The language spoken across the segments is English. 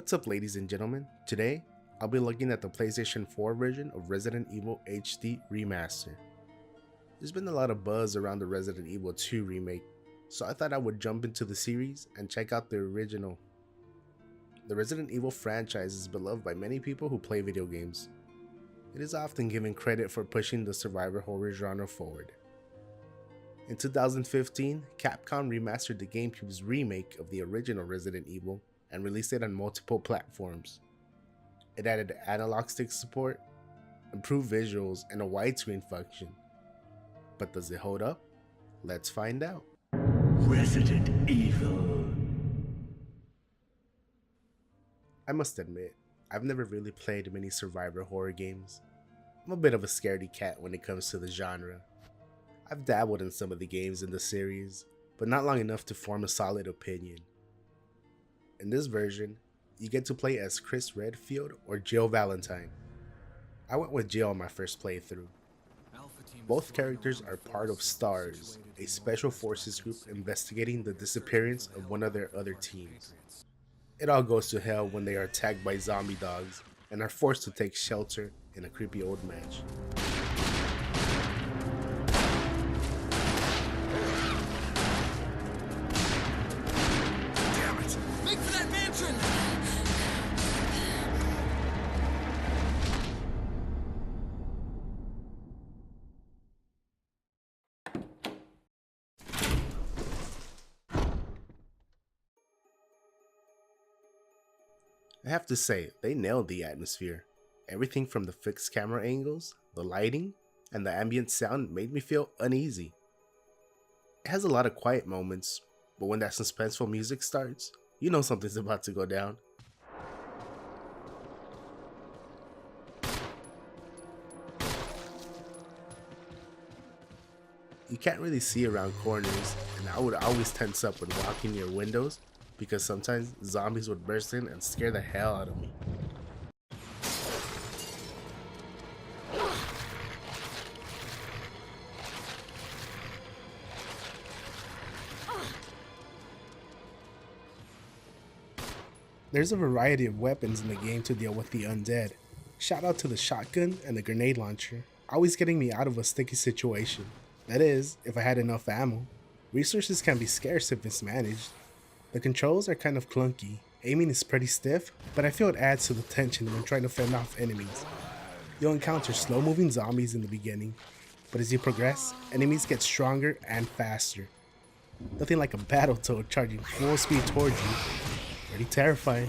What's up, ladies and gentlemen? Today, I'll be looking at the PlayStation 4 version of Resident Evil HD Remaster. There's been a lot of buzz around the Resident Evil 2 remake, so I thought I would jump into the series and check out the original. The Resident Evil franchise is beloved by many people who play video games. It is often given credit for pushing the survivor horror genre forward. In 2015, Capcom remastered the GameCube's remake of the original Resident Evil and released it on multiple platforms. It added analog stick support, improved visuals, and a widescreen function. But does it hold up? Let's find out. Resident Evil. I must admit, I've never really played many survivor horror games. I'm a bit of a scaredy cat when it comes to the genre. I've dabbled in some of the games in the series, but not long enough to form a solid opinion. In this version, you get to play as Chris Redfield or Jill Valentine. I went with Jill on my first playthrough. Both characters are part of STARS, a special forces group investigating the disappearance of one of their other teams. It all goes to hell when they are attacked by zombie dogs and are forced to take shelter in a creepy old mansion. I have to say, they nailed the atmosphere. Everything from the fixed camera angles, the lighting, and the ambient sound made me feel uneasy. It has a lot of quiet moments, but when that suspenseful music starts, you know something's about to go down. You can't really see around corners, and I would always tense up when walking near windows, because sometimes zombies would burst in and scare the hell out of me. There's a variety of weapons in the game to deal with the undead. Shout out to the shotgun and the grenade launcher, always getting me out of a sticky situation. That is, if I had enough ammo. Resources can be scarce if mismanaged. The controls are kind of clunky, aiming is pretty stiff, but I feel it adds to the tension when trying to fend off enemies. You'll encounter slow-moving zombies in the beginning, but as you progress, enemies get stronger and faster. Nothing like a Battletoad charging full speed towards you. Pretty terrifying.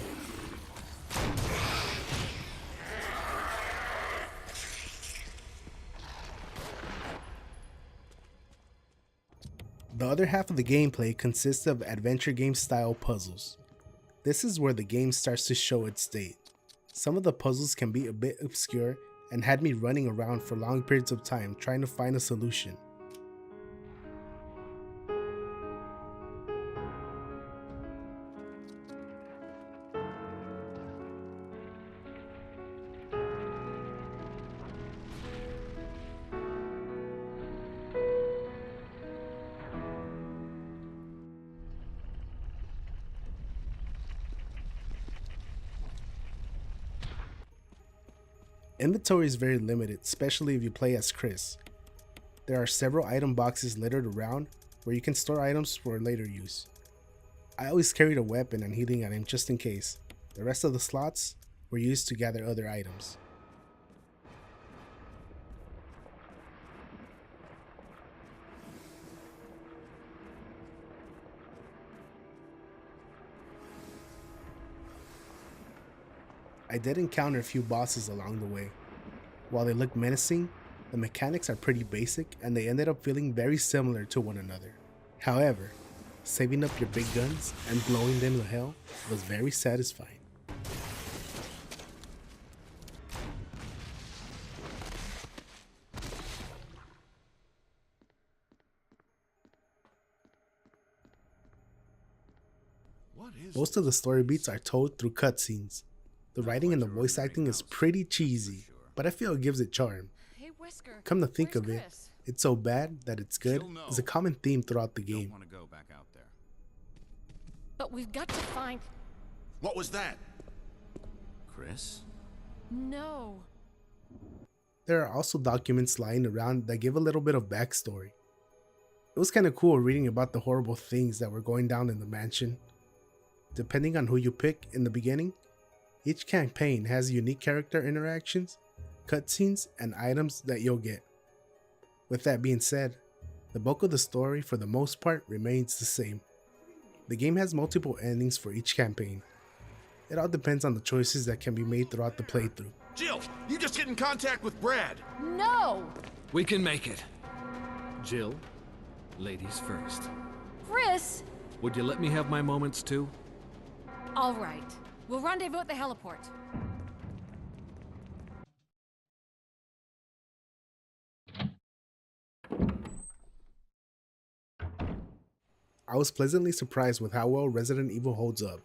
The other half of the gameplay consists of adventure game style puzzles. This is where the game starts to show its date. Some of the puzzles can be a bit obscure and had me running around for long periods of time trying to find a solution. Inventory is very limited, especially if you play as Chris. There are several item boxes littered around where you can store items for later use. I always carried a weapon and healing item just in case. The rest of the slots were used to gather other items. I did encounter a few bosses along the way. While they look menacing, the mechanics are pretty basic and they ended up feeling very similar to one another. However, saving up your big guns and blowing them to hell was very satisfying. Most of the story beats are told through cutscenes. The writing and the voice acting is pretty cheesy, but I feel it gives it charm. Come to think of it, it's so bad that it's good is a common theme throughout the game. But we've got to find... What was that? Chris? No. There are also documents lying around that give a little bit of backstory. It was kind of cool reading about the horrible things that were going down in the mansion. Depending on who you pick in the beginning, each campaign has unique character interactions, cutscenes, and items that you'll get. With that being said, the bulk of the story for the most part remains the same. The game has multiple endings for each campaign. It all depends on the choices that can be made throughout the playthrough. Jill, you just get in contact with Brad. No! We can make it. Jill, ladies first. Chris! Would you let me have my moments too? All right. We'll rendezvous at the heliport. I was pleasantly surprised with how well Resident Evil holds up.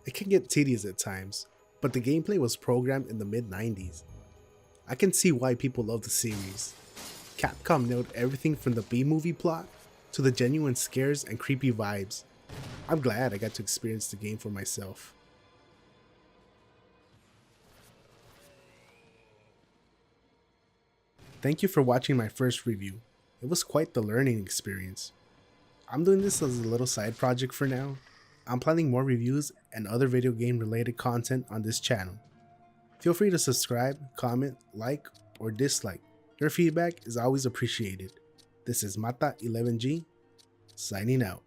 It can get tedious at times, but the gameplay was programmed in the mid-90s. I can see why people love the series. Capcom nailed everything from the B-movie plot to the genuine scares and creepy vibes. I'm glad I got to experience the game for myself. Thank you for watching my first review. It was quite the learning experience. I'm doing this as a little side project for now. I'm planning more reviews and other video game related content on this channel. Feel free to subscribe, comment, like, or dislike. Your feedback is always appreciated. This is Mata11G, signing out.